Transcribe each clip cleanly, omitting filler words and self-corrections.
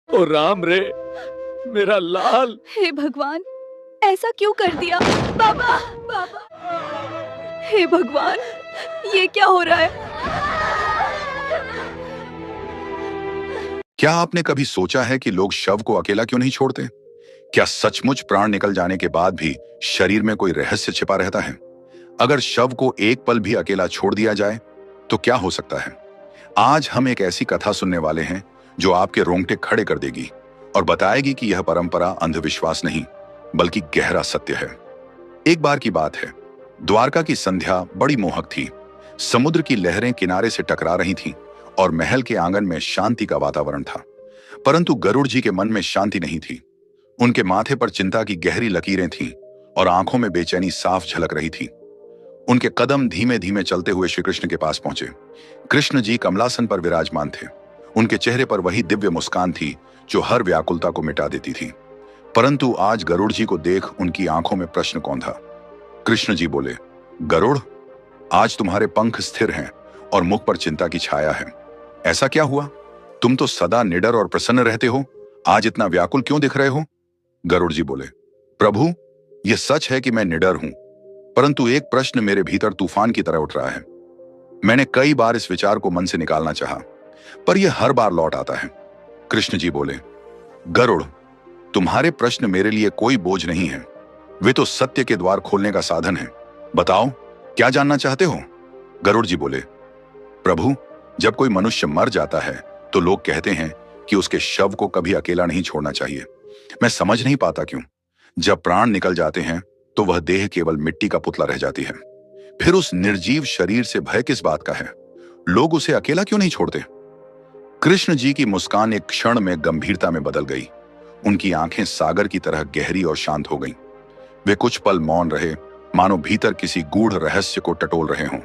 ओ राम रे, मेरा लाल। हे भगवान, ऐसा क्यों कर दिया? बाबा, बाबा, हे भगवान, ये क्या हो रहा है? क्या आपने कभी सोचा है कि लोग शव को अकेला क्यों नहीं छोड़ते? क्या सचमुच प्राण निकल जाने के बाद भी शरीर में कोई रहस्य छिपा रहता है? अगर शव को एक पल भी अकेला छोड़ दिया जाए तो क्या हो सकता है? आज हम एक ऐसी कथा सुनने वाले हैं जो आपके रोंगटे खड़े कर देगी और बताएगी कि यह परंपरा अंधविश्वास नहीं बल्कि गहरा सत्य है। एक बार की बात है, द्वारका की संध्या बड़ी मोहक थी। समुद्र की लहरें किनारे से टकरा रही थीं और महल के आंगन में शांति का वातावरण था। परंतु गरुड़ जी के मन में शांति नहीं थी। उनके माथे पर चिंता की गहरी लकीरें थीं और आंखों में बेचैनी साफ झलक रही थी। उनके कदम धीमे धीमे चलते हुए श्री कृष्ण के पास पहुंचे। कृष्ण जी कमलासन पर विराजमान थे। उनके चेहरे पर वही दिव्य मुस्कान थी जो हर व्याकुलता को मिटा देती थी। परंतु आज गरुड़ जी को देख उनकी आंखों में प्रश्न कौंधा। कृष्ण जी बोले, गरुड़, आज तुम्हारे पंख स्थिर हैं और मुख पर चिंता की छाया है। ऐसा क्या हुआ? तुम तो सदा निडर और प्रसन्न रहते हो, आज इतना व्याकुल क्यों दिख रहे हो? गरुड़ जी बोले, प्रभु, यह सच है कि मैं निडर हूं, परंतु एक प्रश्न मेरे भीतर तूफान की तरह उठ रहा है। मैंने कई बार इस विचार को मन से निकालना चाहा, पर यह हर बार लौट आता है। कृष्ण जी बोले, गरुड़, तुम्हारे प्रश्न मेरे लिए कोई बोझ नहीं है, वे तो सत्य के द्वार खोलने का साधन है। बताओ, क्या जानना चाहते हो? गरुड़ जी बोले, प्रभु, जब कोई मनुष्य मर जाता है तो लोग कहते हैं कि उसके शव को कभी अकेला नहीं छोड़ना चाहिए। मैं समझ नहीं पाता क्यों। जब प्राण निकल जाते हैं तो वह देह केवल मिट्टी का पुतला रह जाती है। फिर उस निर्जीव शरीर से भय किस बात का है? लोग उसे अकेला क्यों नहीं छोड़ते? कृष्ण जी की मुस्कान एक क्षण में गंभीरता में बदल गई। उनकी आंखें सागर की तरह गहरी और शांत हो गईं। वे कुछ पल मौन रहे, मानो भीतर किसी गूढ़ रहस्य को टटोल रहे हों।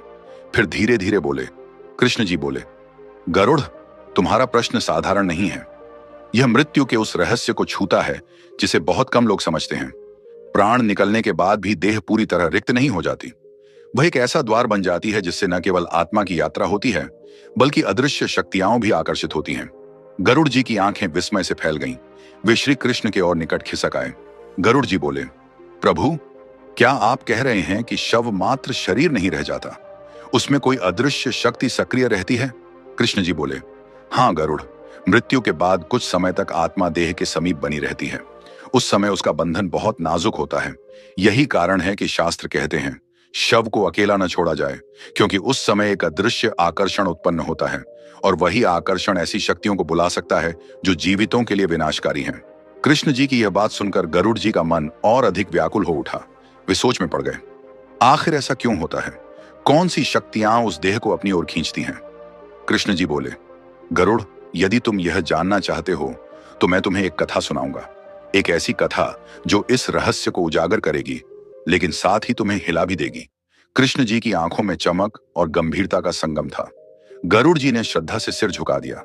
फिर धीरे धीरे बोले। कृष्ण जी बोले, गरुड़, तुम्हारा प्रश्न साधारण नहीं है। यह मृत्यु के उस रहस्य को छूता है जिसे बहुत कम लोग समझते हैं। प्राण निकलने के बाद भी देह पूरी तरह रिक्त नहीं हो जाती। वह एक ऐसा द्वार बन जाती है जिससे न केवल आत्मा की यात्रा होती है बल्कि अदृश्य शक्तियां भी आकर्षित होती हैं। गरुड़ जी की आंखें विस्मय से फैल गईं। वे श्री कृष्ण के ओर निकट खिसक आए। गरुड़ जी बोले, प्रभु, क्या आप कह रहे हैं कि शव मात्र शरीर नहीं रह जाता, उसमें कोई अदृश्य शक्ति सक्रिय रहती है? कृष्ण जी बोले, हाँ गरुड़, मृत्यु के बाद कुछ समय तक आत्मा देह के समीप बनी रहती है। उस समय उसका बंधन बहुत नाजुक होता है। यही कारण है कि शास्त्र कहते हैं शव को अकेला न छोड़ा जाए, क्योंकि उस समय एक अदृश्य आकर्षण उत्पन्न होता है और वही आकर्षण ऐसी शक्तियों को बुला सकता है जो जीवितों के लिए विनाशकारी हैं। कृष्ण जी की यह बात सुनकर गरुड़ जी का मन और अधिक व्याकुल हो उठा। वे सोच में पड़ गए, आखिर ऐसा क्यों होता है? कौन सी शक्तियां उस देह को अपनी ओर खींचती हैं? कृष्ण जी बोले, गरुड़, यदि तुम यह जानना चाहते हो तो मैं तुम्हें एक कथा सुनाऊंगा। एक ऐसी कथा जो इस रहस्य को उजागर करेगी लेकिन साथ ही तुम्हें हिला भी देगी। कृष्ण जी की आंखों में चमक और गंभीरता का संगम था। गरुड़ जी ने श्रद्धा से सिर झुका दिया।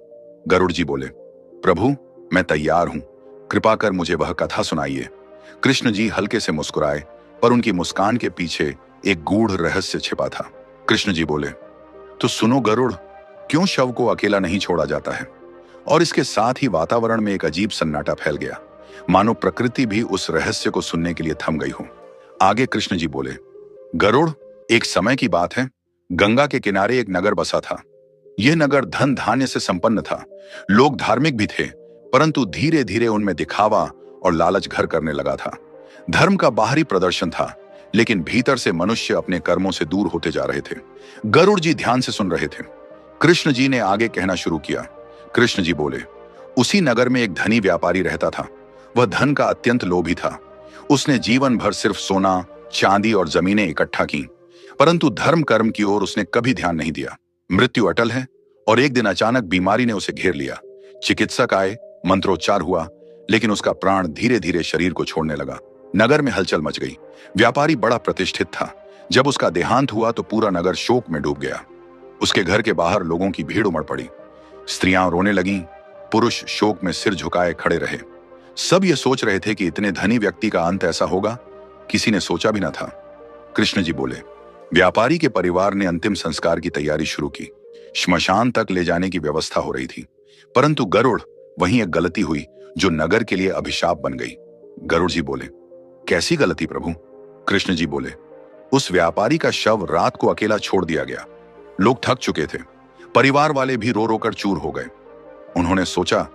गरुड़ जी बोले, प्रभु, मैं तैयार हूं, कृपा कर मुझे वह कथा सुनाइए। कृष्ण जी हल्के से मुस्कुराए, पर उनकी मुस्कान के पीछे एक गूढ़ रहस्य छिपा था। कृष्ण जी बोले, तो सुनो गरुड़, क्यों शव को अकेला नहीं छोड़ा जाता है? और इसके साथ ही वातावरण में एक अजीब सन्नाटा फैल गया, मानो प्रकृति भी उस रहस्य को सुनने के लिए थम गई हो। आगे कृष्ण जी बोले, गरुड़, एक समय की बात है, गंगा के किनारे एक नगर बसा था। यह नगर धन धान्य से संपन्न था। लोग धार्मिक भी थे, परंतु धीरे धीरे उनमें दिखावा और लालच घर करने लगा था। धर्म का बाहरी प्रदर्शन था, लेकिन भीतर से मनुष्य अपने कर्मों से दूर होते जा रहे थे। गरुड़ जी ध्यान से सुन रहे थे। कृष्ण जी ने आगे कहना शुरू किया। कृष्ण जी बोले, उसी नगर में एक धनी व्यापारी रहता था। वह धन का अत्यंत लोभी था। उसने जीवन भर सिर्फ सोना, चांदी और जमीनें इकट्ठा की, परंतु धर्म कर्म की ओर उसने कभी ध्यान नहीं दिया। मृत्यु अटल है और एक दिन अचानक बीमारी ने उसे घेर लिया। चिकित्सक आए, मंत्रोच्चार हुआ, लेकिन उसका प्राण धीरे धीरे शरीर को छोड़ने लगा। नगर में हलचल मच गई। व्यापारी बड़ा प्रतिष्ठित था। जब उसका देहांत हुआ तो पूरा नगर शोक में डूब गया। उसके घर के बाहर लोगों की भीड़ उमड़ पड़ी। स्त्रियां रोने लगीं, पुरुष शोक में सिर झुकाए खड़े रहे। सब ये सोच रहे थे कि इतने धनी व्यक्ति का अंत ऐसा होगा, किसी ने सोचा भी न था। कृष्ण जी बोले, व्यापारी के परिवार ने अंतिम संस्कार की तैयारी शुरू की। श्मशान तक ले जाने की व्यवस्था हो रही थी, परंतु गरुड़, वहीं एक गलती हुई जो नगर के लिए अभिशाप बन गई। गरुड़ जी बोले, कैसी गलती प्रभु? कृष्ण जी बोले, उस व्यापारी का शव रात को अकेला छोड़ दिया गया। लोग थक चुके थे, परिवार वाले भी रो रो कर चूर हो गए। उन्होंने सोचा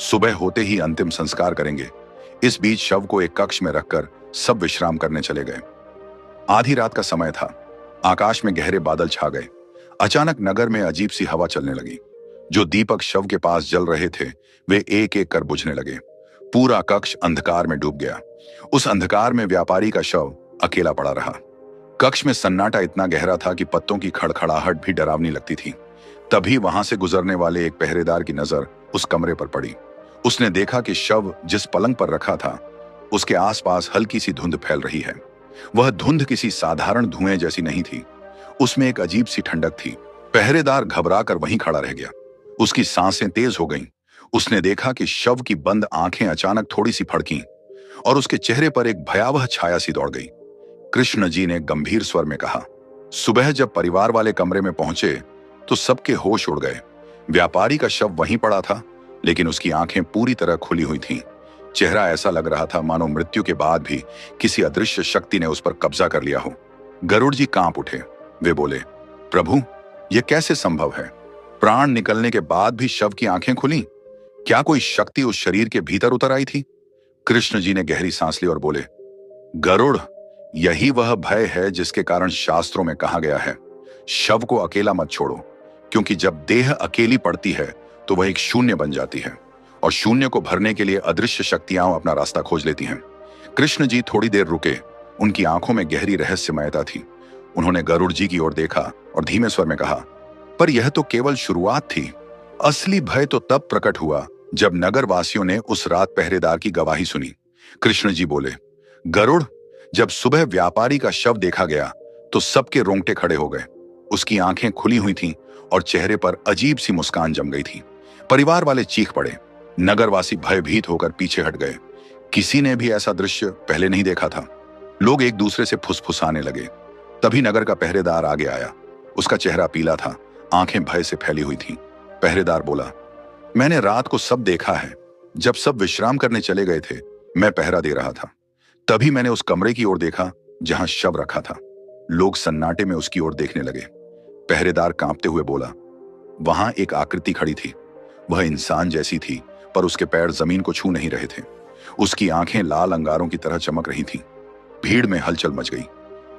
सुबह होते ही अंतिम संस्कार करेंगे। इस बीच शव को एक कक्ष में रखकर सब विश्राम करने चले गए। आधी रात का समय था, आकाश में गहरे बादल छा गए। अचानक नगर में अजीब सी हवा चलने लगी। जो दीपक शव के पास जल रहे थे वे एक एक कर बुझने लगे। पूरा कक्ष अंधकार में डूब गया। उस अंधकार में व्यापारी का शव अकेला पड़ा रहा। कक्ष में सन्नाटा इतना गहरा था कि पत्तों की खड़खड़ाहट भी डरावनी लगती थी। तभी वहां से गुजरने वाले एक पहरेदार की नजर उस कमरे पर पड़ी। उसने देखा कि शव जिस पलंग पर रखा था उसके आसपास हल्की सी धुंध फैल रही है। वह धुंध किसी साधारण धुएं जैसी नहीं थी, उसमें एक अजीब सी ठंडक थी। पहरेदार घबराकर वहीं खड़ा रह गया। उसकी सांसें तेज हो गईं। उसने देखा कि शव की बंद आंखें अचानक थोड़ी सी फड़कीं और उसके चेहरे पर एक भयावह छाया सी दौड़ गई। कृष्ण जी ने गंभीर स्वर में कहा, सुबह जब परिवार वाले कमरे में पहुंचे तो सबके होश उड़ गए। व्यापारी का शव वहीं पड़ा था, लेकिन उसकी आंखें पूरी तरह खुली हुई थीं। चेहरा ऐसा लग रहा था मानो मृत्यु के बाद भी किसी अदृश्य शक्ति ने उस पर कब्जा कर लिया हो। गरुड़ जी कांप उठे। वे बोले, प्रभु यह कैसे संभव है? प्राण निकलने के बाद भी शव की आंखें खुली? क्या कोई शक्ति उस शरीर के भीतर उतर आई थी? कृष्ण जी ने गहरी सांस ली और बोले, गरुड़, यही वह भय है जिसके कारण शास्त्रों में कहा गया है, शव को अकेला मत छोड़ो, क्योंकि जब देह अकेली पड़ती है तो वह एक शून्य बन जाती है और शून्य को भरने के लिए अदृश्य शक्तियां अपना रास्ता खोज लेती हैं। कृष्ण जी थोड़ी देर रुके। उनकी आंखों में गहरी रहस्यमयता थी। उन्होंने गरुड़ जी की ओर देखा और धीमे स्वर में कहा, पर यह तो केवल शुरुआत थी। असली भय तो तब प्रकट हुआ जब नगर वासियों ने उस रात पहरेदार की गवाही सुनी। कृष्ण जी बोले, गरुड़, जब सुबह व्यापारी का शव देखा गया तो सबके रोंगटे खड़े हो गए। उसकी आंखें खुली हुई थीं और चेहरे पर अजीब सी मुस्कान जम गई थी। परिवार वाले चीख पड़े। नगरवासी भयभीत होकर पीछे हट गए। किसी ने भी ऐसा दृश्य पहले नहीं देखा था। लोग एक दूसरे से फुसफुसाने लगे। तभी नगर का पहरेदार आगे आया। उसका चेहरा पीला था, आंखें भय से फैली हुई थीं। पहरेदार बोला, मैंने रात को सब देखा है। जब सब विश्राम करने चले गए थे मैं पहरा दे रहा था। तभी मैंने उस कमरे की ओर देखा जहां शव रखा था। लोग सन्नाटे में उसकी ओर देखने लगे। पहरेदार कांपते हुए बोला, वहां एक आकृति खड़ी थी। वह इंसान जैसी थी, पर उसके पैर जमीन को छू नहीं रहे थे। उसकी आंखें लाल अंगारों की तरह चमक रही थीं। भीड़ में हलचल मच गई।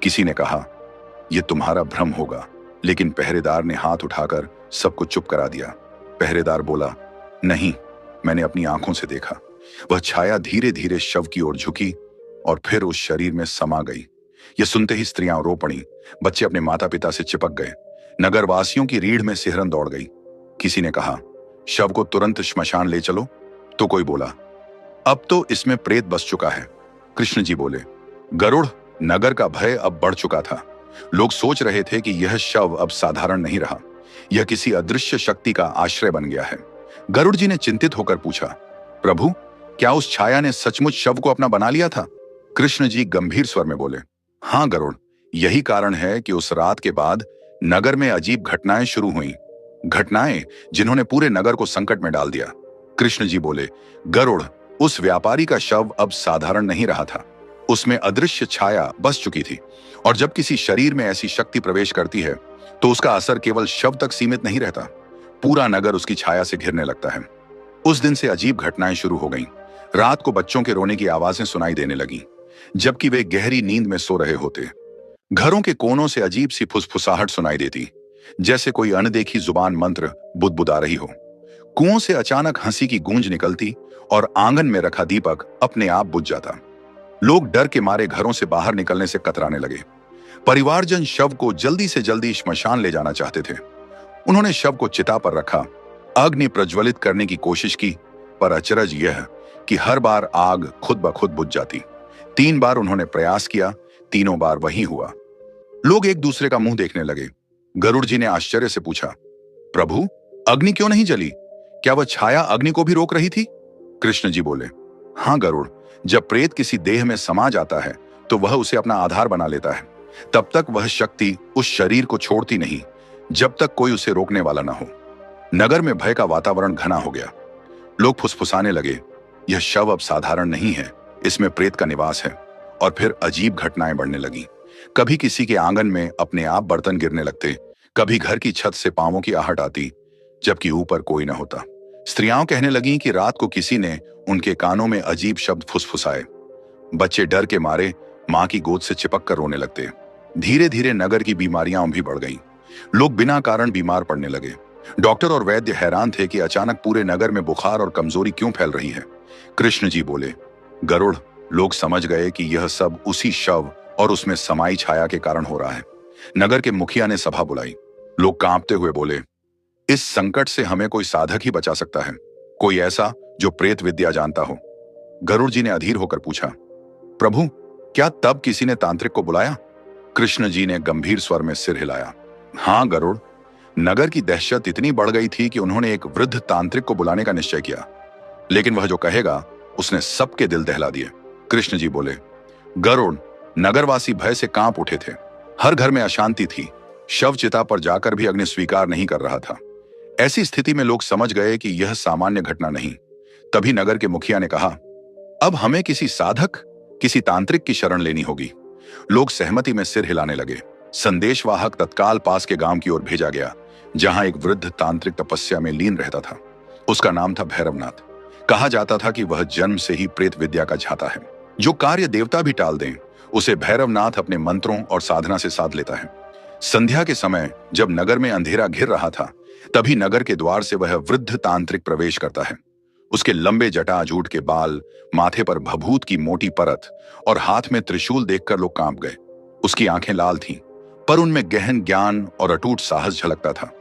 किसी ने कहा, यह तुम्हारा भ्रम होगा, लेकिन पहरेदार ने हाथ उठाकर सबको चुप करा दिया। पहरेदार बोला, नहीं, मैंने अपनी आंखों से देखा। वह छाया धीरे धीरे शव की ओर झुकी और फिर उस शरीर में समा गई। यह सुनते ही स्त्रियां रो पड़ी। बच्चे अपने माता पिता से चिपक गए। नगरवासियों की रीढ़ में सिहरन दौड़ गई। किसी ने कहा, शव को तुरंत श्मशान ले चलो। तो कोई बोला, अब तो इसमें प्रेत बस चुका है। कृष्ण जी बोले, गरुड़, नगर का भय अब बढ़ चुका था। लोग सोच रहे थे कि यह शव अब साधारण नहीं रहा, यह किसी अदृश्य शक्ति का आश्रय बन गया है। गरुड़ जी ने चिंतित होकर पूछा, प्रभु, क्या उस छाया ने सचमुच शव को अपना बना लिया था? कृष्ण जी गंभीर स्वर में बोले, हां गरुड़, यही कारण है कि उस रात के बाद नगर में अजीब घटनाएं शुरू हुई। घटनाएं जिन्होंने पूरे नगर को संकट में डाल दिया। कृष्ण जी बोले, गरुड़, उस व्यापारी का शव अब साधारण नहीं रहा था। उसमें अदृश्य छाया बस चुकी थी, और जब किसी शरीर में ऐसी शक्ति प्रवेश करती है तो उसका असर केवल शव तक सीमित नहीं रहता, पूरा नगर उसकी छाया से घिरने लगता है। उस दिन से अजीब घटनाएं शुरू हो गईं। रात को बच्चों के रोने की आवाजें सुनाई देने लगीं, जबकि वे गहरी नींद में सो रहे होते। घरों के कोनों से अजीब सी फुसफुसाहट सुनाई देती, जैसे कोई अनदेखी जुबान मंत्र बुदबुदा रही हो। कुओं से अचानक हंसी की गूंज निकलती और आंगन में रखा दीपक अपने आप बुझ जाता। लोग डर के मारे घरों से बाहर निकलने से कतराने लगे। परिवारजन शव को जल्दी से जल्दी श्मशान ले जाना चाहते थे। उन्होंने शव को चिता पर रखा, अग्नि प्रज्वलित करने की कोशिश की, पर अचरज यह कि हर बार आग खुद ब खुद बुझ जाती। 3 बार उन्होंने प्रयास किया, तीनों बार वही हुआ। लोग एक दूसरे का मुंह देखने लगे। गरुड़ जी ने आश्चर्य से पूछा, प्रभु, अग्नि क्यों नहीं जली? क्या वह छाया अग्नि को भी रोक रही थी? कृष्ण जी बोले, हां गरुड़, जब प्रेत किसी देह में समा जाता है तो वह उसे अपना आधार बना लेता है। तब तक वह शक्ति उस शरीर को छोड़ती नहीं, जब तक कोई उसे रोकने वाला ना हो। नगर में भय का वातावरण घना हो गया। लोग फुसफुसाने लगे, यह शव अब साधारण नहीं है, इसमें प्रेत का निवास है। और फिर अजीब घटनाएं बढ़ने लगी। कभी किसी के आंगन में अपने आप बर्तन गिरने लगते, कभी घर की छत से पांवों की आहट आती, जबकि ऊपर कोई न होता। स्त्रियां कहने लगीं कि रात को किसी ने उनके कानों में अजीब शब्द फुसफुसाए। बच्चे डर के मारे मां की गोद से चिपक कर रोने लगते। धीरे धीरे नगर की बीमारियां भी बढ़ गईं। लोग बिना कारण बीमार पड़ने लगे। डॉक्टर और वैद्य हैरान थे कि अचानक पूरे नगर में बुखार और कमजोरी क्यों फैल रही है। कृष्ण जी बोले, गरुड़, लोग समझ गए कि यह सब उसी शव और उसमें समाई छाया के कारण हो रहा है। नगर के मुखिया ने सभा बुलाई। लोग कांपते हुए बोले, इस संकट से हमें कोई साधक ही बचा सकता है, कोई ऐसा जो प्रेत विद्या जानता हो। गरुड़ जी ने अधीर होकर पूछा, प्रभु, क्या तब किसी ने तांत्रिक को बुलाया? कृष्ण जी ने गंभीर स्वर में सिर हिलाया। हां गरुड़, नगर की दहशत इतनी बढ़ गई थी कि उन्होंने एक वृद्ध तांत्रिक को बुलाने का निश्चय किया, लेकिन वह जो कहेगा उसने सबके दिल दहला दिए। कृष्ण जी बोले, गरुड़, नगरवासी भय से कांप उठे थे। हर घर में अशांति थी। शव चिता पर जाकर भी अग्नि स्वीकार नहीं कर रहा था। ऐसी स्थिति में लोग समझ गए कि यह सामान्य घटना नहीं। तभी नगर के मुखिया ने कहा, अब हमें किसी साधक, किसी तांत्रिक की शरण लेनी होगी। लोग सहमति में सिर हिलाने लगे। संदेशवाहक तत्काल पास के गांव की ओर भेजा गया, जहां एक वृद्ध तांत्रिक तपस्या में लीन रहता था। उसका नाम था भैरवनाथ। कहा जाता था कि वह जन्म से ही प्रेत विद्या का झाता है। जो कार्य देवता भी टाल दें, उसे भैरवनाथ अपने मंत्रों और साधना से साध लेता है। संध्या के समय जब नगर में अंधेरा घिर रहा था, तभी नगर के द्वार से वह वृद्ध तांत्रिक प्रवेश करता है। उसके लंबे जटाजूट के बाल, माथे पर भभूत की मोटी परत और हाथ में त्रिशूल देखकर लोग कांप गए। उसकी आंखें लाल थीं, पर उनमें गहन ज्ञान और अटूट साहस झलकता था।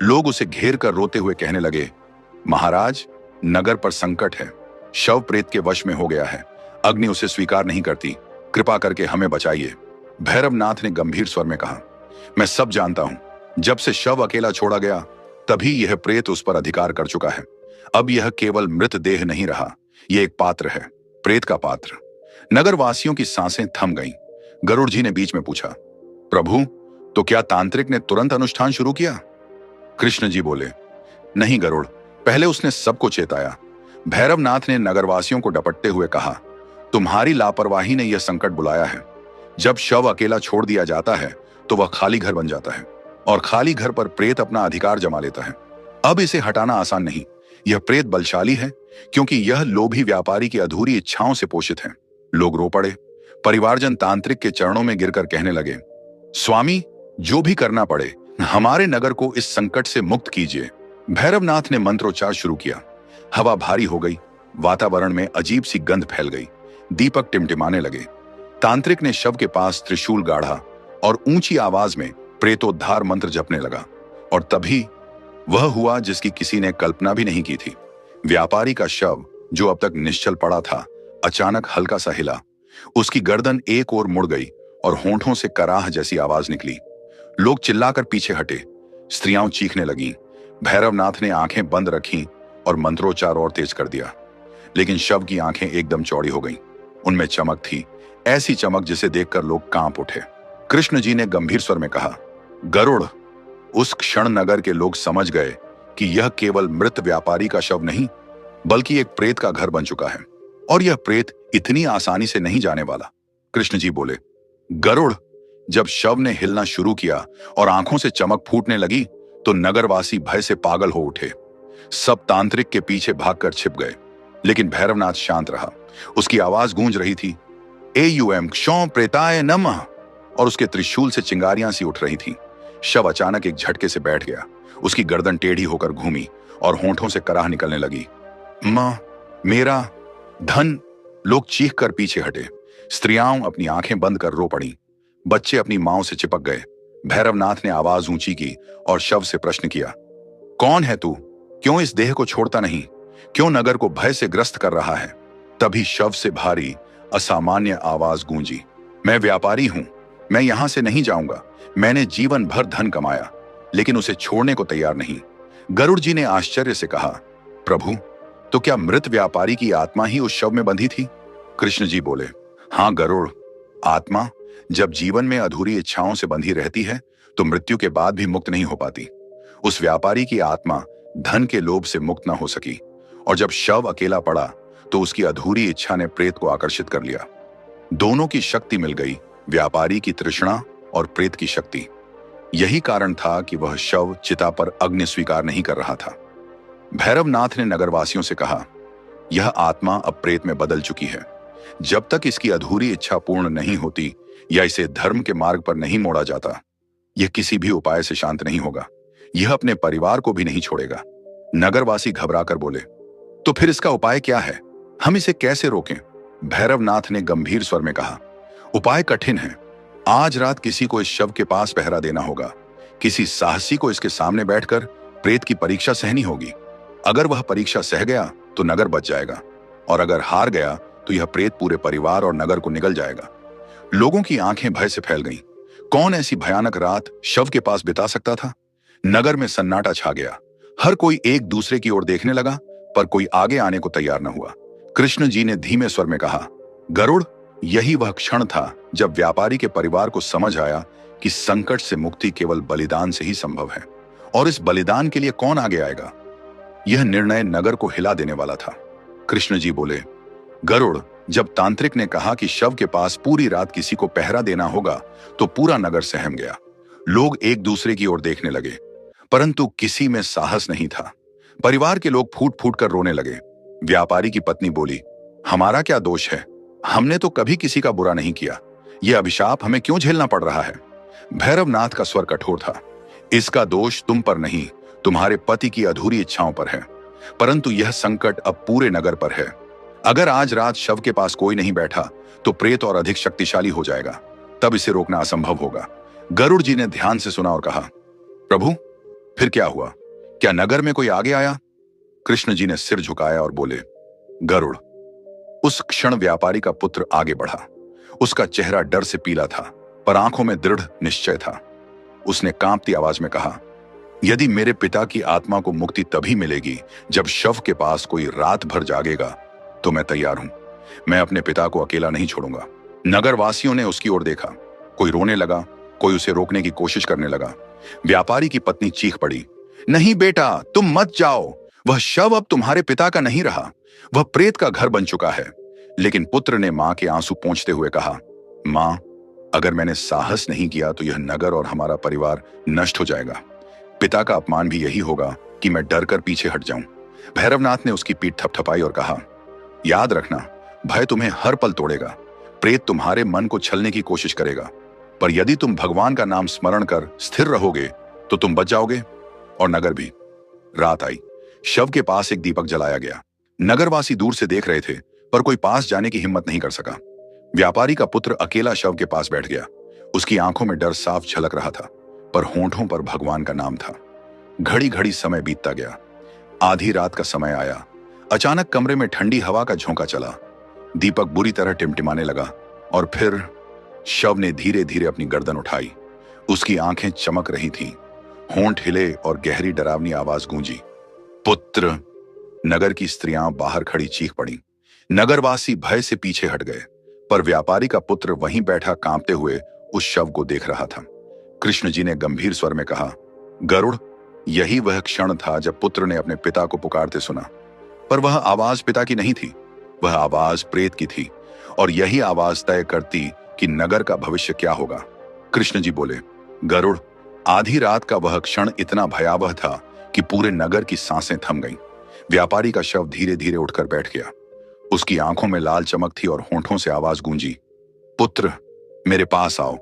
लोग उसे घेर कर रोते हुए कहने लगे, महाराज, नगर पर संकट है। शव प्रेत के वश में हो गया है। अग्नि उसे स्वीकार नहीं करती। कृपा करके हमें बचाइए। भैरवनाथ ने गंभीर स्वर में कहा, मैं सब जानता हूं। जब से शव अकेला छोड़ा गया, तभी यह प्रेत उस पर अधिकार कर चुका है। अब यह केवल मृत देह नहीं रहा, यह एक पात्र है, प्रेत का पात्र। नगरवासियों की सांसें थम गईं। गरुड़ जी ने बीच में पूछा, प्रभु, तो क्या तांत्रिक ने तुरंत अनुष्ठान शुरू किया? कृष्ण जी बोले, नहीं गरुड़, पहले उसने सबको चेताया। भैरवनाथ ने नगरवासियों को डपटते हुए कहा, तुम्हारी लापरवाही ने यह संकट बुलाया है। जब शव अकेला छोड़ दिया जाता है तो वह खाली घर बन जाता है, और खाली घर पर प्रेत अपना अधिकार जमा लेता है। अब इसे हटाना आसान नहीं। यह प्रेत बलशाली है, क्योंकि यह लोभी व्यापारी की अधूरी इच्छाओं से पोषित है। लोग रो पड़े। परिवारजन तांत्रिक के चरणों में गिरकर कहने लगे, स्वामी, जो भी करना पड़े, हमारे नगर को इस संकट से मुक्त कीजिए। भैरवनाथ ने मंत्रोच्चार शुरू किया। हवा भारी हो गई। वातावरण में अजीब सी गंध फैल गई। दीपक टिमटिमाने लगे। तांत्रिक ने शव के पास त्रिशूल गाढ़ा और ऊंची आवाज में प्रेतोद्धार मंत्र जपने लगा। और तभी वह हुआ जिसकी किसी ने कल्पना भी नहीं की थी। व्यापारी का शव, जो अब तक निश्चल पड़ा था, अचानक हल्का सा हिला। उसकी गर्दन एक ओर मुड़ गई और होंठों से कराह जैसी आवाज निकली। लोग चिल्लाकर पीछे हटे। स्त्रियां चीखने लगीं। भैरवनाथ ने आंखें बंद रखीं और मंत्रोच्चार और तेज कर दिया। लेकिन शव की आंखें एकदम चौड़ी हो गईं। उनमें चमक थी, ऐसी चमक जिसे देखकर लोग कांप उठे। कृष्ण जी ने गंभीर स्वर में कहा, गरुड़, उस क्षण नगर के लोग समझ गए कि यह केवल मृत व्यापारी का शव नहीं, बल्कि एक प्रेत का घर बन चुका है, और यह प्रेत इतनी आसानी से नहीं जाने वाला। कृष्ण जी बोले, गरुड़, जब शव ने हिलना शुरू किया और आंखों से चमक फूटने लगी, तो नगरवासी भय से पागल हो उठे। सब तांत्रिक के पीछे भागकर छिप गए। लेकिन भैरवनाथ शांत रहा। उसकी आवाज गूंज रही थी, एयूएम क्षौ प्रेताय नमः, और उसके त्रिशूल से चिंगारियां सी उठ रही थीं। शव अचानक एक झटके से बैठ गया। उसकी गर्दन टेढ़ी होकर घूमी और होंठों से कराह निकलने लगी। मां, मेरा धन! लोग चीख कर पीछे हटे। स्त्रियां अपनी आंखें बंद कर रो पड़ी। बच्चे अपनी मांओं से चिपक गए। भैरवनाथ ने आवाज ऊंची की और शव से प्रश्न किया, कौन है तू? क्यों इस देह को छोड़ता नहीं? क्यों नगर को भय से ग्रस्त कर रहा है? तभी शव से भारी असामान्य आवाज गूंजी, मैं व्यापारी हूं, मैं यहां से नहीं जाऊंगा। मैंने जीवन भर धन कमाया, लेकिन उसे छोड़ने को तैयार नहीं। गरुड़ जी ने आश्चर्य से कहा, प्रभु, तो क्या मृत व्यापारी की आत्मा ही उस शव में बंधी थी? कृष्ण जी बोले, हां गरुड़, आत्मा जब जीवन में अधूरी इच्छाओं से बंधी रहती है तो मृत्यु के बाद भी मुक्त नहीं हो पाती। उस व्यापारी की आत्मा धन के लोभ से मुक्त न हो सकी और जब शव अकेला पड़ा तो उसकी अधूरी इच्छा ने प्रेत को आकर्षित कर लिया। दोनों की शक्ति मिल गई, व्यापारी की तृष्णा और प्रेत की शक्ति। यही कारण था कि वह शव चिता पर अग्नि स्वीकार नहीं कर रहा था। भैरवनाथ ने नगरवासियों से कहा, यह आत्मा अब प्रेत में बदल चुकी है। जब तक इसकी अधूरी इच्छा पूर्ण नहीं होती या इसे धर्म के मार्ग पर नहीं मोड़ा जाता, यह किसी भी उपाय से शांत नहीं होगा। यह अपने परिवार को भी नहीं छोड़ेगा। नगरवासी घबराकर बोले, तो फिर इसका उपाय क्या है? हम इसे कैसे रोकें? भैरवनाथ ने गंभीर स्वर में कहा, उपाय कठिन है। आज रात किसी को इस शव के पास पहरा देना होगा। किसी साहसी को इसके सामने बैठकर प्रेत की परीक्षा सहनी होगी। अगर वह परीक्षा सह गया तो नगर बच जाएगा, और अगर हार गया तो यह प्रेत पूरे परिवार और नगर को निगल जाएगा। लोगों की आंखें भय से फैल गईं। कौन ऐसी भयानक रात शव के पास बिता सकता था? नगर में सन्नाटा छा गया। हर कोई एक दूसरे की ओर देखने लगा, पर कोई आगे आने को तैयार न हुआ। कृष्ण जी ने धीमे स्वर में कहा, गरुड़, यही वह क्षण था जब व्यापारी के परिवार को समझ आया कि संकट से मुक्ति केवल बलिदान से ही संभव है, और इस बलिदान के लिए कौन आगे आएगा? यह निर्णय नगर को हिला देने वाला था। कृष्ण जी बोले, गरुड़, जब तांत्रिक ने कहा कि शव के पास पूरी रात किसी को पहरा देना होगा तो पूरा नगर सहम गया। लोग एक दूसरे की ओर देखने लगे, परंतु किसी में साहस नहीं था। परिवार के लोग फूट फूट कर रोने लगे। व्यापारी की पत्नी बोली, हमारा क्या दोष है? हमने तो कभी किसी का बुरा नहीं किया। यह अभिशाप हमें क्यों झेलना पड़ रहा है? भैरवनाथ का स्वर कठोर था, इसका दोष तुम पर नहीं, तुम्हारे पति की अधूरी इच्छाओं पर है। परंतु यह संकट अब पूरे नगर पर है। अगर आज रात शव के पास कोई नहीं बैठा तो प्रेत और अधिक शक्तिशाली हो जाएगा, तब इसे रोकना असंभव होगा। गरुड़ जी ने ध्यान से सुना और कहा, प्रभु, फिर क्या हुआ? क्या नगर में कोई आगे आया? कृष्ण जी ने सिर झुकाया और बोले, गरुड़। उस क्षण व्यापारी का पुत्र आगे बढ़ा। उसका चेहरा डर से पीला था, पर आंखों में दृढ़ निश्चय था। उसने कांपती आवाज में कहा, यदि मेरे पिता की आत्मा को मुक्ति तभी मिलेगी जब शव के पास कोई रात भर जागेगा, तो मैं तैयार हूं। मैं अपने पिता को अकेला नहीं छोड़ूंगा। नगरवासियों ने उसकी ओर देखा। कोई रोने लगा, कोई उसे रोकने की कोशिश करने लगा। व्यापारी की पत्नी चीख पड़ी, नहीं बेटा, तुम मत जाओ। वह शव अब तुम्हारे पिता का नहीं रहा, वह प्रेत का घर बन चुका है। लेकिन पुत्र ने मां के आंसू पोंछते हुए कहा, मां, अगर मैंने साहस नहीं किया तो यह नगर और हमारा परिवार नष्ट हो जाएगा। पिता का अपमान भी यही होगा कि मैं डर कर पीछे हट जाऊं। भैरवनाथ ने उसकी पीठ थपथपाई और कहा, याद रखना, भय तुम्हें हर पल तोड़ेगा। प्रेत तुम्हारे मन को छलने की कोशिश करेगा, पर यदि तुम भगवान का नाम स्मरण कर स्थिर रहोगे तो तुम बच जाओगे, और नगर भी। रात आई। शव के पास एक दीपक जलाया गया। नगरवासी दूर से देख रहे थे, पर कोई पास जाने की हिम्मत नहीं कर सका। व्यापारी का पुत्र अकेला शव के पास बैठ गया। उसकी आंखों में डर साफ झलक रहा था, पर होंठों पर भगवान का नाम था। घड़ी घड़ी समय बीतता गया। आधी रात का समय आया। अचानक कमरे में ठंडी हवा का झोंका चला। दीपक बुरी तरह टिमटिमाने लगा, और फिर शव ने धीरे धीरे अपनी गर्दन उठाई। उसकी आंखें चमक रही थीं, होंठ हिले और गहरी डरावनी आवाज गूंजी, पुत्र। नगर की स्त्रियां बाहर खड़ी चीख पड़ी। नगरवासी भय से पीछे हट गए, पर व्यापारी का पुत्र वहीं बैठा कांपते हुए उस शव को देख रहा था। कृष्ण जी ने गंभीर स्वर में कहा, गरुड़, यही वह क्षण था जब पुत्र ने अपने पिता को पुकारते सुना, पर वह आवाज पिता की नहीं थी, वह आवाज प्रेत की थी, और यही आवाज तय करती कि नगर का भविष्य क्या होगा। कृष्ण जी बोले, गरुड़, आधी रात का वह क्षण इतना भयावह था कि पूरे नगर की सांसें थम गईं। व्यापारी का शव धीरे धीरे उठकर बैठ गया। उसकी आंखों में लाल चमक थी और होंठों से आवाज गूंजी, पुत्र, मेरे पास आओ।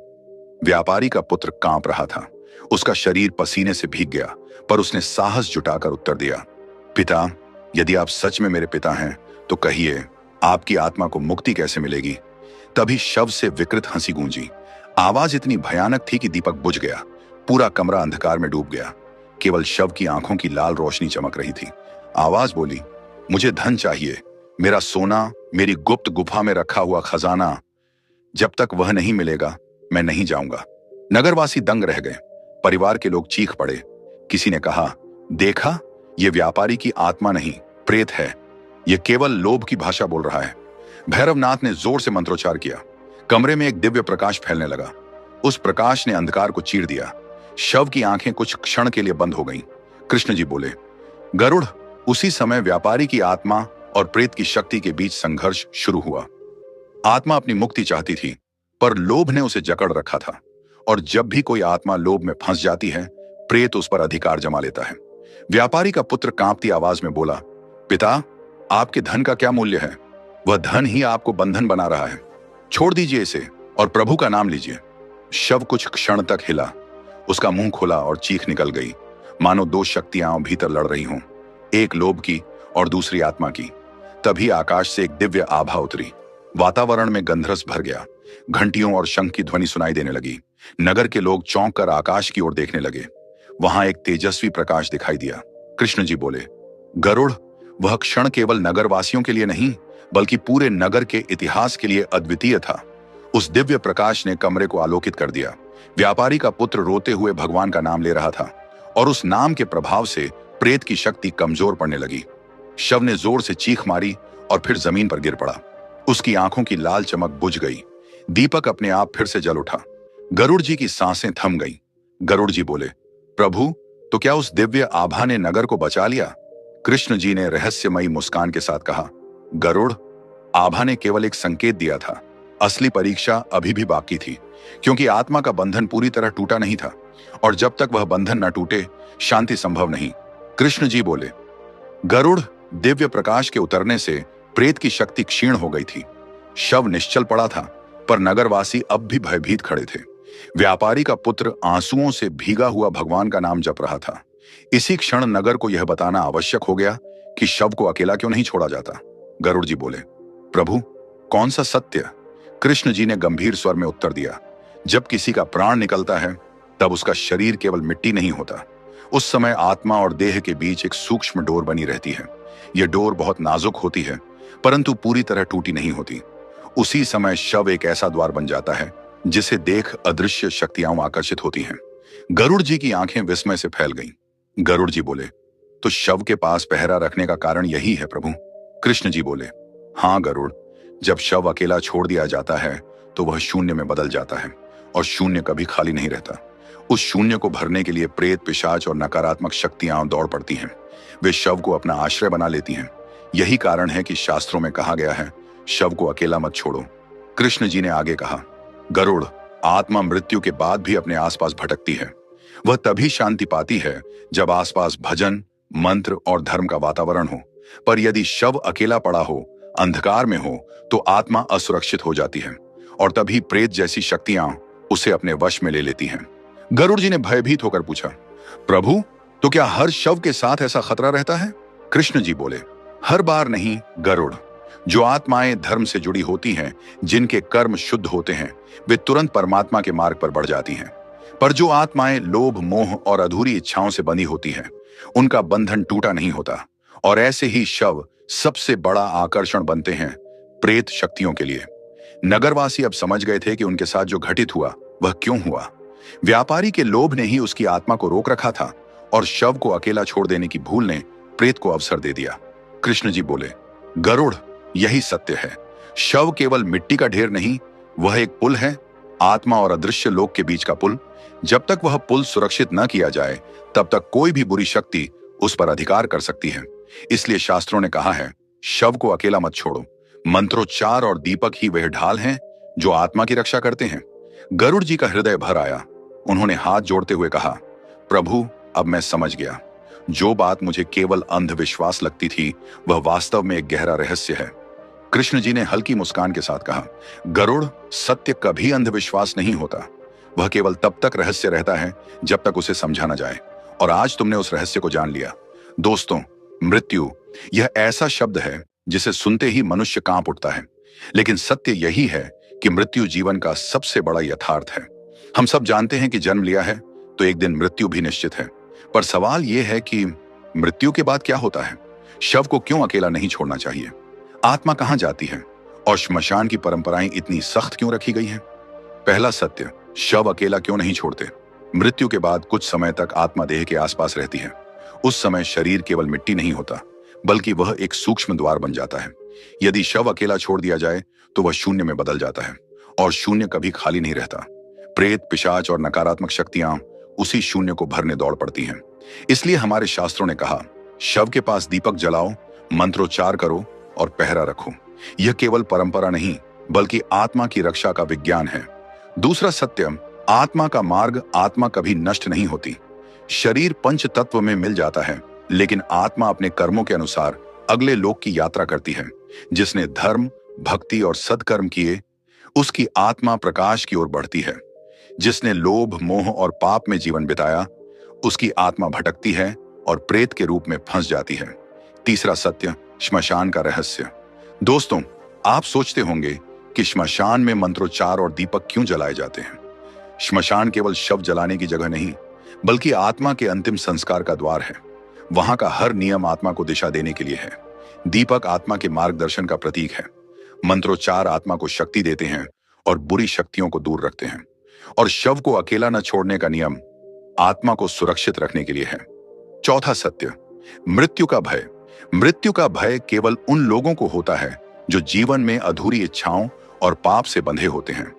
व्यापारी का पुत्र कांप रहा था। उसका शरीर पसीने से भीग गया, पर उसने साहस जुटाकर उत्तर दिया, पिता, यदि आप सच में मेरे पिता हैं तो कहिए, आपकी आत्मा को मुक्ति कैसे मिलेगी? तभी शव से विकृत हंसी गूंजी। आवाज इतनी भयानक थी कि दीपक बुझ गया। पूरा कमरा अंधकार में डूब गया। केवल शव की आंखों की लाल रोशनी चमक रही थी। आवाज बोली, मुझे धन चाहिए, मेरा सोना, मेरी गुप्त गुफा में रखा हुआ खजाना। जब तक वह नहीं मिलेगा मैं नहीं जाऊंगा। नगरवासी दंग रह गए। परिवार के लोग चीख पड़े। किसी ने कहा, देखा, यह व्यापारी की आत्मा नहीं, प्रेत है। यह केवल लोभ की भाषा बोल रहा है। भैरवनाथ ने जोर से मंत्रोच्चार किया। कमरे में एक दिव्य प्रकाश फैलने लगा। उस प्रकाश ने अंधकार को चीर दिया। शव की आंखें कुछ क्षण के लिए बंद हो गईं। कृष्ण जी बोले, गरुड़, उसी समय व्यापारी की आत्मा और प्रेत की शक्ति के बीच संघर्ष शुरू हुआ। आत्मा अपनी मुक्ति चाहती थी, पर लोभ ने उसे जकड़ रखा था, और जब भी कोई आत्मा लोभ में फंस जाती है, प्रेत उस पर अधिकार जमा लेता है। व्यापारी का पुत्र कांपती आवाज में बोला, पिता, आपके धन का क्या मूल्य है? वह धन ही आपको बंधन बना रहा है। छोड़ दीजिए इसे और प्रभु का नाम लीजिए। शव कुछ क्षण तक हिला, उसका मुंह खुला और चीख निकल गई, मानो दो शक्तियां भीतर लड़ रही हों, एक लोभ की और दूसरी आत्मा की। तभी आकाश से एक दिव्य आभा उतरी, वातावरण में गंधरस भर गया, घंटियों और शंख की ध्वनि सुनाई देने लगी। नगर के लोग चौंक कर आकाश की ओर देखने लगे। वहां एक तेजस्वी प्रकाश दिखाई दिया। कृष्ण जी बोले, गरुड़, वह क्षण केवल नगरवासियों के लिए नहीं, बल्कि पूरे नगर के इतिहास के लिए अद्वितीय था। उस दिव्य प्रकाश ने कमरे को आलोकित कर दिया। व्यापारी का पुत्र रोते हुए भगवान का नाम ले रहा था, और उस नाम के प्रभाव से प्रेत की शक्ति कमजोर पड़ने लगी। शव ने जोर से चीख मारी और फिर जमीन पर गिर पड़ा। उसकी आंखों की लाल चमक बुझ गई। दीपक अपने आप फिर से जल उठा। गरुड़ जी की सांसें थम गईं। गरुड़ जी बोले, प्रभु, तो क्या उस दिव्य आभा ने नगर को बचा लिया? कृष्ण जी ने रहस्यमयी मुस्कान के साथ कहा, गरुड़, आभा ने केवल एक संकेत दिया था। असली परीक्षा अभी भी बाकी थी, क्योंकि आत्मा का बंधन पूरी तरह टूटा नहीं था, और जब तक वह बंधन न टूटे, शांति संभव नहीं। कृष्ण जी बोले, गरुड़, दिव्य प्रकाश के उतरने से प्रेत की शक्ति क्षीण हो गई थी। शव निश्चल पड़ा था, पर नगरवासी अब भी भयभीत खड़े थे। व्यापारी का पुत्र आंसुओं से भीगा हुआ भगवान का नाम जप रहा था। इसी क्षण नगर को यह बताना आवश्यक हो गया कि शव को अकेला क्यों नहीं छोड़ा जाता। गरुड़ जी बोले, प्रभु, कौन सा सत्य? कृष्ण जी ने गंभीर स्वर में उत्तर दिया, जब किसी का प्राण निकलता है, तब उसका शरीर केवल मिट्टी नहीं होता। उस समय आत्मा और देह के बीच एक सूक्ष्म डोर बनी रहती है। यह डोर बहुत नाजुक होती है, परंतु पूरी तरह टूटी नहीं होती। उसी समय शव एक ऐसा द्वार बन जाता है जिसे देख अदृश्य शक्तियां आकर्षित होती हैं। गरुड़ जी की आंखें विस्मय से फैल गईं। गरुड़ जी बोले, तो शव के पास पहरा रखने का कारण यही है प्रभु? कृष्ण जी बोले, हाँ गरुड़, जब शव अकेला छोड़ दिया जाता है तो वह शून्य में बदल जाता है, और शून्य कभी खाली नहीं रहता। उस शून्य को भरने के लिए प्रेत, पिशाच और नकारात्मक शक्तियां दौड़ पड़ती हैं। वे शव को अपना आश्रय बना लेती हैं। यही कारण है कि शास्त्रों में कहा गया है, शव को अकेला मत छोड़ो। कृष्ण जी ने आगे कहा, गरुड़, आत्मा मृत्यु के बाद भी अपने आसपास भटकती है। वह तभी शांति पाती है जब आसपास भजन, मंत्र और धर्म का वातावरण हो। पर यदि शव अकेला पड़ा हो, अंधकार में हो, तो आत्मा असुरक्षित हो जाती है, और तभी प्रेत जैसी शक्तियां उसे अपने वश में ले लेती हैं। गरुड़ जी ने भयभीत होकर पूछा, प्रभु, तो क्या हर शव के साथ ऐसा खतरा रहता है? कृष्ण जी बोले, हर बार नहीं गरुड़। जो आत्माएं धर्म से जुड़ी होती हैं, जिनके कर्म शुद्ध होते हैं, वे तुरंत परमात्मा के मार्ग पर बढ़ जाती हैं। पर जो आत्माएं लोभ, मोह और अधूरी इच्छाओं से बंधी होती हैं, उनका बंधन टूटा नहीं होता, और ऐसे ही शव सबसे बड़ा आकर्षण बनते हैं प्रेत शक्तियों के लिए। नगरवासी अब समझ गए थे कि उनके साथ जो घटित हुआ वह क्यों हुआ। व्यापारी के लोभ ने ही उसकी आत्मा को रोक रखा था, और शव को अकेला छोड़ देने की भूल ने प्रेत को अवसर दे दिया। कृष्ण जी बोले, गरुड़, यही सत्य है। शव केवल मिट्टी का ढेर नहीं, वह एक पुल है, आत्मा और अदृश्य लोक के बीच का पुल। जब तक वह पुल सुरक्षित न किया जाए, तब तक कोई भी बुरी शक्ति उस पर अधिकार कर सकती है। इसलिए शास्त्रों ने कहा है, शव को अकेला मत छोड़ो। मंत्रोच्चार और दीपक ही वह ढाल हैं जो आत्मा की रक्षा करते हैं। गरुड़ जी का हृदय भर आया। उन्होंने हाथ जोड़ते हुए कहा, प्रभु, अब मैं समझ गया। जो बात मुझे केवल अंधविश्वास लगती थी, वह वास्तव में एक गहरा रहस्य है। कृष्ण जी ने हल्की मुस्कान के साथ कहा, गरुड़, सत्य कभी अंधविश्वास नहीं होता। वह केवल तब तक रहस्य रहता है जब तक उसे समझा न जाए, और आज तुमने उस रहस्य को जान लिया। दोस्तों, मृत्यु यह ऐसा शब्द है जिसे सुनते ही मनुष्य कांप उठता है, लेकिन सत्य यही है कि मृत्यु जीवन का सबसे बड़ा यथार्थ है। हम सब जानते हैं कि जन्म लिया है तो एक दिन मृत्यु भी निश्चित है, पर सवाल यह है कि मृत्यु के बाद क्या होता है? शव को क्यों अकेला नहीं छोड़ना चाहिए? आत्मा कहां जाती है? और श्मशान की परंपराएं इतनी सख्त क्यों रखी गई हैं? पहला सत्य, शव अकेला क्यों नहीं छोड़ते? मृत्यु के बाद कुछ समय तक आत्मा देह के आसपास रहती है। उस समय शरीर केवल मिट्टी नहीं होता, बल्कि वह एक सूक्ष्म द्वार बन जाता है। यदि शव अकेला छोड़ दिया जाए तो वह शून्य में बदल जाता है, और शून्य कभी खाली नहीं रहता। प्रेत, पिशाच और नकारात्मक शक्तियां उसी शून्य को भरने दौड़ पड़ती हैं। इसलिए हमारे शास्त्रों ने कहा, शव के पास दीपक जलाओ, मंत्रोच्चार करो और पहरा रखो। यह केवल परंपरा नहीं बल्कि आत्मा की रक्षा का विज्ञान है। दूसरा सत्य, आत्मा का मार्ग, आत्मा कभी नष्ट नहीं होती। शरीर पंच तत्व में मिल जाता है, लेकिन आत्मा अपने कर्मों के अनुसार अगले लोक की यात्रा करती है। जिसने धर्म, भक्ति और सत्कर्म किए, उसकी आत्मा प्रकाश की ओर बढ़ती है। जिसने लोभ, मोह और पाप में जीवन बिताया, उसकी आत्मा भटकती है और प्रेत के रूप में फंस जाती है। तीसरा सत्य, श्मशान का रहस्य। दोस्तों, आप सोचते होंगे कि श्मशान में मंत्रोच्चार और दीपक क्यों जलाए जाते हैं। श्मशान केवल शव जलाने की जगह नहीं, बल्कि आत्मा के अंतिम संस्कार का द्वार है। वहां का हर नियम आत्मा को दिशा देने के लिए है। दीपक आत्मा के मार्गदर्शन का प्रतीक है। मंत्रोच्चार आत्मा को शक्ति देते हैं और बुरी शक्तियों को दूर रखते हैं। और शव को अकेला न छोड़ने का नियम आत्मा को सुरक्षित रखने के लिए है। चौथा सत्य, मृत्यु का भय। मृत्यु का भय केवल उन लोगों को होता है जो जीवन में अधूरी इच्छाओं और पाप से बंधे होते हैं।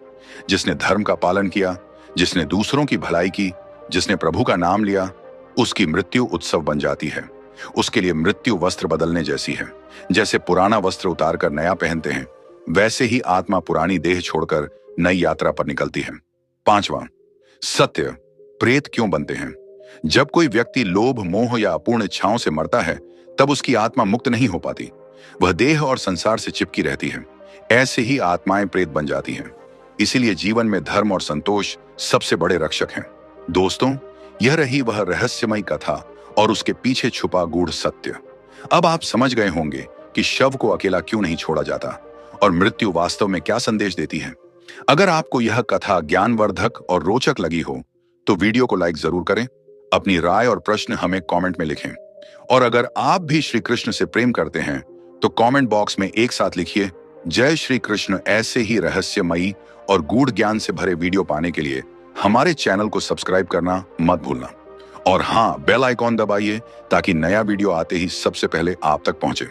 जिसने धर्म का पालन किया, जिसने दूसरों की भलाई की, जिसने प्रभु का नाम लिया, उसकी मृत्यु उत्सव बन जाती है। उसके लिए मृत्यु वस्त्र बदलने जैसी है। जैसे पुराना वस्त्र उतारकर नया पहनते हैं, वैसे ही आत्मा पुरानी देह छोड़कर नई यात्रा पर निकलती है। पांचवा सत्य, प्रेत क्यों बनते हैं। जब कोई व्यक्ति लोभ, मोह या अपूर्ण इच्छाओं से मरता है, तब उसकी आत्मा मुक्त नहीं हो पाती। वह देह और संसार से चिपकी रहती है। ऐसे ही आत्माएं प्रेत बन जाती हैं। इसीलिए जीवन में धर्म और संतोष सबसे बड़े रक्षक हैं। दोस्तों, यह रही वह रहस्यमयी कथा और उसके पीछे छुपा गूढ़ सत्य। अब आप समझ गए होंगे कि शव को अकेला क्यों नहीं छोड़ा जाता और मृत्यु वास्तव में क्या संदेश देती है। अगर आपको यह कथा ज्ञानवर्धक और रोचक लगी हो तो वीडियो को लाइक जरूर करें। अपनी राय और प्रश्न हमें कमेंट में लिखें। और अगर आप भी श्री कृष्ण से प्रेम करते हैं तो कमेंट बॉक्स में एक साथ लिखिए, जय श्री कृष्ण। ऐसे ही रहस्यमयी और गूढ़ ज्ञान से भरे वीडियो पाने के लिए हमारे चैनल को सब्सक्राइब करना मत भूलना। और हाँ, बेल आइकॉन दबाइए ताकि नया वीडियो आते ही सबसे पहले आप तक पहुंचे।